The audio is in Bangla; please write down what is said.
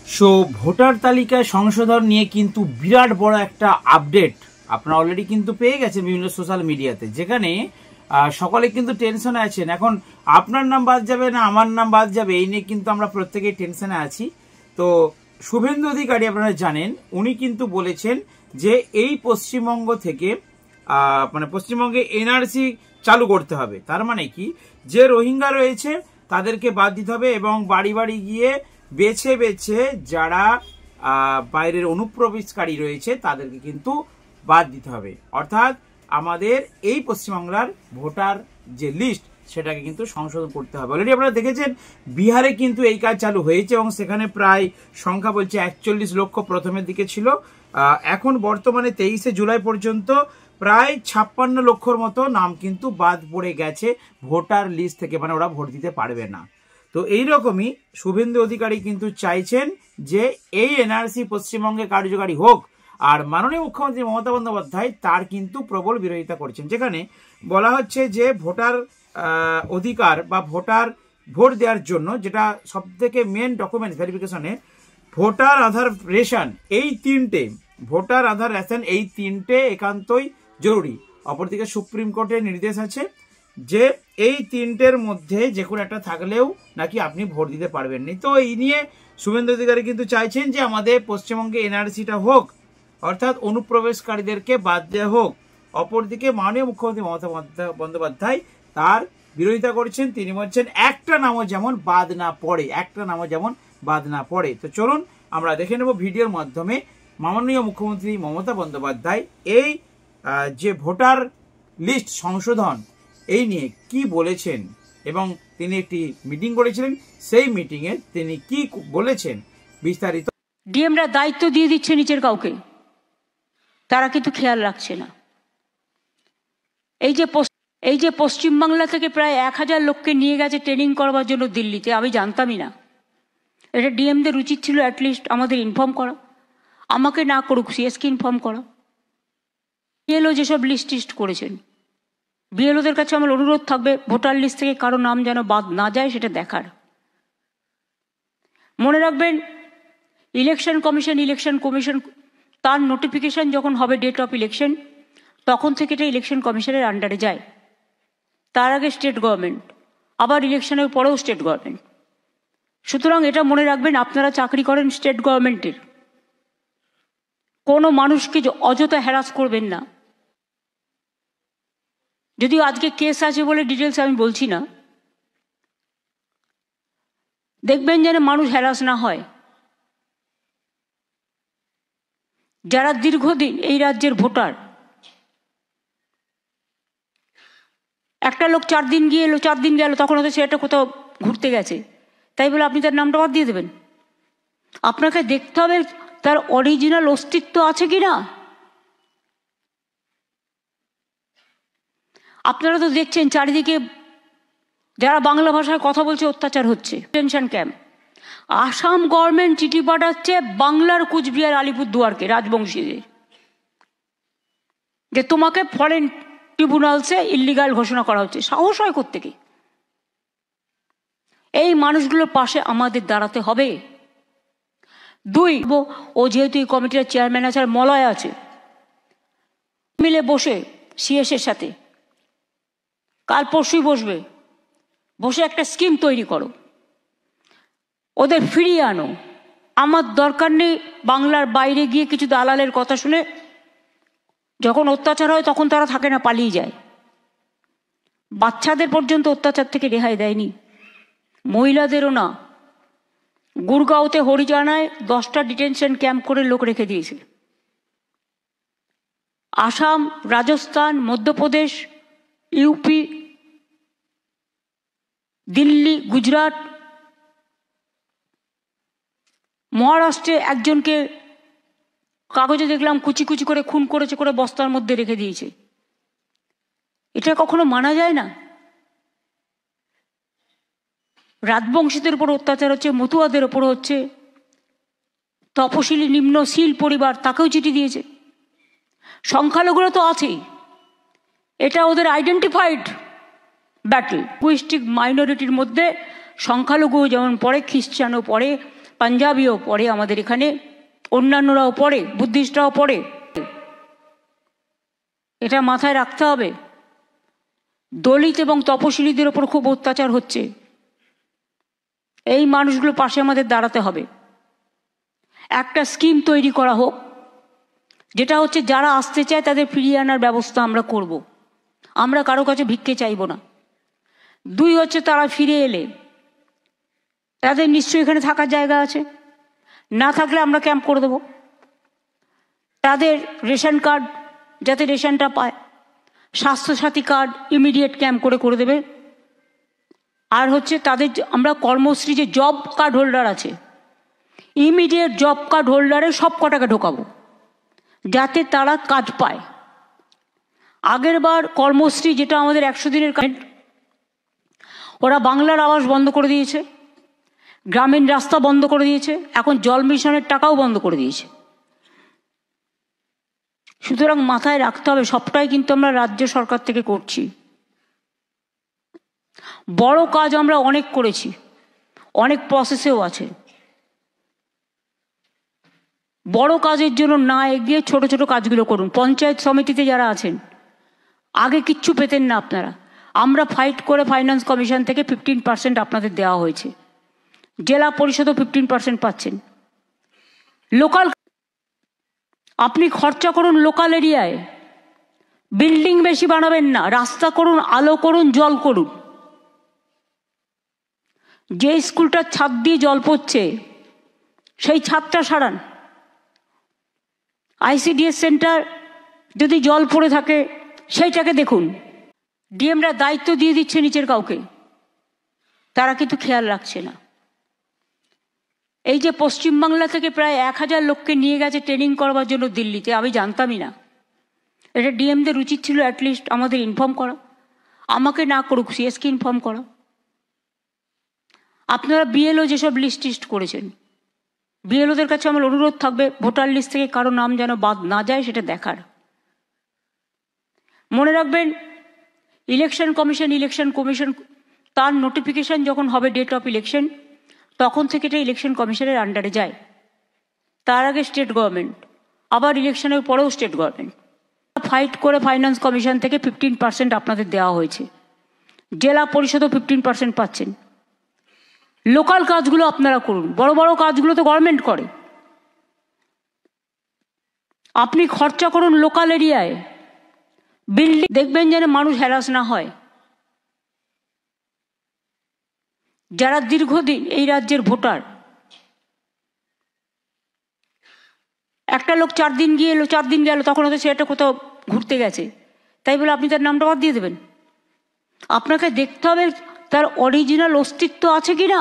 সো ভোটার তালিকায় সংশোধন নিয়ে কিন্তু বিরাট বড় একটা আপডেট আপনারা অলরেডি কিন্তু পেয়ে গেছেন বিভিন্ন সোশ্যাল মিডিয়াতে, যেখানে সকলে কিন্তু টেনশনে আছেন। এখন আপনার নাম বাদ যাবে না আমার নাম বাদ যাবে, এই নিয়ে কিন্তু আমরা প্রত্যেকেই টেনশনে আছি। তো শুভেন্দু অধিকারী আপনারা জানেন, উনি কিন্তু বলেছেন যে এই পশ্চিমবঙ্গ থেকে মানে পশ্চিমবঙ্গে এনআরসি চালু করতে হবে। তার মানে কি, যে রোহিঙ্গা রয়েছে তাদেরকে বাদ দিতে হবে এবং বাড়ি বাড়ি গিয়ে বেছে বেছে যারা বাইরের অনুপ্রবেশকারী রয়েছে তাদেরকে কিন্তু বাদ দিতে হবে। অর্থাৎ আমাদের এই পশ্চিমবাংলার ভোটার যে লিস্ট সেটাকে কিন্তু সংশোধন করতে হবে। অলরেডি আপনারা দেখেছেন বিহারে কিন্তু এই কাজ চালু হয়েছে এবং সেখানে প্রায় সংখ্যা বলছে 41 লক্ষ প্রথমের দিকে ছিল। এখন বর্তমানে 23শে জুলাই পর্যন্ত প্রায় 56 লক্ষর মতো নাম কিন্তু বাদ পড়ে গেছে ভোটার লিস্ট থেকে, মানে ওরা ভোট দিতে পারবে না। তো এইরকমই শুভেন্দু অধিকারী কিন্তু চাইছেন যে এই এনআরসি পশ্চিমবঙ্গে কার্যকারী হোক, আর মাননীয় মুখ্যমন্ত্রী মমতা বন্দ্যোপাধ্যায় তার কিন্তু প্রবল বিরোধিতা করছেন। যেখানে বলা হচ্ছে যে ভোটার অধিকার বা ভোট দেওয়ার জন্য যেটা সব থেকে মেন ডকুমেন্ট ভেরিফিকেশনে ভোটার আধার রেশন, এই তিনটে ভোটার আধার রেশন এই তিনটে একান্তই জরুরি। অপরদিকে সুপ্রিম কোর্টের নির্দেশ আছে যে এই তিনটের মধ্যে যে কোনো একটা থাকলেও নাকি আপনি ভোট দিতে পারবেন না। তো এই নিয়ে শুভেন্দু অধিকারী কিন্তু চাইছেন যে আমাদের পশ্চিমবঙ্গে এনআরসিটা হোক, অর্থাৎ অনুপ্রবেশকারীদেরকে বাদ দেওয়া হোক। অপরদিকে মাননীয় মুখ্যমন্ত্রী মমতা বন্দ্যোপাধ্যায় তার বিরোধিতা করছেন। তিনি বলছেন একটা নামও যেমন বাদ না পড়ে, একটা নামও যেমন বাদ না পড়ে। তো চলুন আমরা দেখে নেব ভিডিওর মাধ্যমে মাননীয় মুখ্যমন্ত্রী মমতা বন্দ্যোপাধ্যায় এই যে ভোটার লিস্ট সংশোধন এই নিয়ে কি বলেছেন, এবং তিনি একটি মিটিং করেছিলেন, সেই মিটিংয়ে তিনি কি বলেছেন বিস্তারিত। ডিএমরা দায়িত্ব দিয়ে দিচ্ছে নিচের কাউকে, তারা কিন্তু খেয়াল রাখছে না। এই যে পশ্চিমবাংলা থেকে প্রায় 1000 লোককে নিয়ে গেছে ট্রেনিং করবার জন্য দিল্লিতে, আমি জানতামই না। এটা ডিএমদের উচিত ছিল অ্যাটলিস্ট আমাদের ইনফর্ম করা, আমাকে না করুক সিএসকে ইনফর্ম করা। বিএলও যেসব লিস্ট টিস্ট করেছেন, বিএলওদের কাছে আমার অনুরোধ থাকবে ভোটার লিস্ট থেকে কারো নাম যেন বাদ না যায় সেটা দেখার। মনে রাখবেন ইলেকশন কমিশন তার নোটিফিকেশন যখন হবে ডেট অফ ইলেকশন, তখন থেকে এটা ইলেকশন কমিশনের আন্ডারে যায়। তার আগে স্টেট গভর্নমেন্ট, আবার ইলেকশনের পরেও স্টেট গভর্নমেন্ট। সুতরাং এটা মনে রাখবেন, আপনারা চাকরি করেন স্টেট গভর্নমেন্টের, কোনো মানুষকে অযথা হ্যারাস করবেন না। যদিও আজকে কেস আছে বলে ডিটেলস আমি বলছি না, দেখবেন যেন মানুষ হ্যারাস না হয়। যারা দীর্ঘদিন এই রাজ্যের ভোটার, একটা লোক 4 দিন গিয়ে এলো 4 দিন গেল, তখন হয়তো সে একটা কোথাও ঘুরতে গেছে, তাই বলে আপনি তার নামটা বাদ দিয়ে দেবেন? আপনাকে দেখতে হবে তার অরিজিনাল অস্তিত্ব আছে কি না। আপনারা তো দেখছেন চারিদিকে যারা বাংলা ভাষায় কথা বলছে অত্যাচার হচ্ছে, টেনশন ক্যাম্প। আসাম গভর্নমেন্ট চিঠি পাঠাচ্ছে বাংলার কুচবিহার আলিপুরদুয়ারকে রাজবংশীদের, যে তোমাকে ফরেন ট্রিব্যুনালসে ইল্লিগাল ঘোষণা করা হচ্ছে। সাহস হয় কোত্থেকে? এই মানুষগুলোর পাশে আমাদের দাঁড়াতে হবে। 2, ও যেহেতু এই কমিটির চেয়ারম্যান আছে আর মলয় আছে, মিলে বসে সিএসের সাথে কাল পরশুই বসে একটা স্কিম তৈরি করো, ওদের ফিরিয়ে আনো। আমার দরকার নেই বাংলার বাইরে গিয়ে কিছু দালালের কথা শুনে যখন অত্যাচার হয় তখন তারা থাকে না, পালিয়ে যায়। বাচ্চাদের পর্যন্ত অত্যাচার থেকে রেহাই দেয়নি, মহিলাদেরও না। গুরগাঁওতে হরিয়ানায় 10টা ডিটেনশন ক্যাম্প করে লোক রেখে দিয়েছে। আসাম, রাজস্থান, মধ্যপ্রদেশ, ইউপি, দিল্লি, গুজরাট, মহারাষ্ট্রে একজনকে কাগজে দেখলাম কুচি কুচি করে খুন করেছে, করে বস্তার মধ্যে রেখে দিয়েছে। এটা কখনো মানা যায় না। রাজবংশীদের উপর অত্যাচার হচ্ছে, মতুয়াদের ওপর হচ্ছে, তপশিলি নিম্নশীল পরিবার তাকেও চিঠি দিয়েছে। সংখ্যালঘুরা তো আছেই, এটা ওদের আইডেন্টিফাইড ব্যাটল। লিঙ্গুইস্টিক মাইনরিটির মধ্যে সংখ্যালঘু যেমন পড়ে, খ্রিস্টানও পড়ে, পাঞ্জাবিও পড়ে, আমাদের এখানে অন্যান্যরাও পড়ে, বুদ্ধিস্টরাও পড়ে। এটা মাথায় রাখতে হবে। দলিত এবং তপশিলীদের ওপর খুব অত্যাচার হচ্ছে, এই মানুষগুলোর পাশে আমাদের দাঁড়াতে হবে। একটা স্কিম তৈরি করা হোক, যেটা হচ্ছে যারা আসতে চায় তাদের ফিরিয়ে আনার ব্যবস্থা আমরা করব। আমরা কারো কাছে ভিক্ষে চাইব না। 2 হচ্ছে তারা ফিরে এলে তাদের নিশ্চয়ই এখানে থাকার জায়গা আছে, না থাকলে আমরা ক্যাম্প করে দেব। তাদের রেশন কার্ড যাতে রেশনটা পায়, স্বাস্থ্যসাথী কার্ড ইমিডিয়েট ক্যাম্প করে দেবে। আর হচ্ছে তাদের আমরা কর্মশ্রী যে জব কার্ড হোল্ডার আছে, ইমিডিয়েট জব কার্ড হোল্ডারে সব কটাকে ঢোকাবো যাতে তারা কাজ পায়। আগের বার কর্মশ্রী যেটা আমাদের 100 দিনের কাজ, ওরা বাংলার আবাস বন্ধ করে দিয়েছে, গ্রামীণ রাস্তা বন্ধ করে দিয়েছে, এখন জল মিশনের টাকাও বন্ধ করে দিয়েছে। সুতরাং মাথায় রাখতে হবে সবটাই কিন্তু আমরা রাজ্য সরকার থেকে করছি। বড় কাজ আমরা অনেক করেছি, অনেক প্রসেসেও আছে। বড় কাজের জন্য না এগিয়ে ছোট ছোট কাজগুলো করুন। পঞ্চায়েত সমিতিতে যারা আছেন, আগে কিচ্ছু পেতেন না আপনারা, আমরা ফাইট করে ফাইন্যান্স কমিশন থেকে 15% আপনাদের দেওয়া হয়েছে। জেলা পরিষদও 15% পাচ্ছেন। লোকাল আপনি খরচা করুন লোকাল এরিয়ায়, বিল্ডিং বেশি বানাবেন না, রাস্তা করুন, আলো করুন, জল করুন। যে স্কুলটার ছাদ দিয়ে জল পড়ছে সেই ছাদটা সারান। ICDS সেন্টার যদি জল পড়ে থাকে সেইটাকে দেখুন। ডিএমরা দায়িত্ব দিয়ে দিচ্ছে নিচের কাউকে, তারা কিন্তু খেয়াল রাখছে না। এই যে পশ্চিমবাংলা থেকে প্রায় 1000 লোককে নিয়ে গেছে ট্রেনিং করবার জন্য দিল্লিতে, আমি জানতামই না। এটা ডিএমদের উচিত ছিল অ্যাটলিস্ট আমাদের ইনফর্ম করা, আমাকে না করুক, সিএসকে ইনফর্ম করা। আপনারা বিএলও যেসব লিস্ট করেছেন, বিএলওদের কাছে আমার অনুরোধ থাকবে ভোটার লিস্ট থেকে কারো নাম যেন বাদ না যায় সেটা দেখার। মনে রাখবেন, ইলেকশন কমিশন তার নোটিফিকেশন যখন হবে ডেট অফ ইলেকশন, তখন থেকে এটা ইলেকশন কমিশনের আন্ডারে যায়। তার আগে স্টেট গভর্নমেন্ট, আবার ইলেকশনের পরেও স্টেট গভর্নমেন্ট। ফাইট করে ফাইন্যান্স কমিশন থেকে 15% আপনাদের দেওয়া হয়েছে। জেলা পরিষদও 15% পাচ্ছেন। লোকাল কাজগুলো আপনারা করুন, বড় বড় কাজগুলো তো গভর্নমেন্ট করে। আপনি খরচা করুন লোকাল এরিয়ায়, বিল্ডিং দেখবেন যেন মানুষ হ্যারাস না হয়। যারা দীর্ঘদিন এই রাজ্যের ভোটার, একটা লোক 4 দিন গিয়ে এলো, 4 দিন গেল, তখন হয়তো সেটা কোথাও ঘুরতে গেছে, তাই বলে আপনি তার নামটা বাদ দিয়ে দেবেন? আপনাকে দেখতে হবে তার অরিজিনাল অস্তিত্ব আছে কিনা।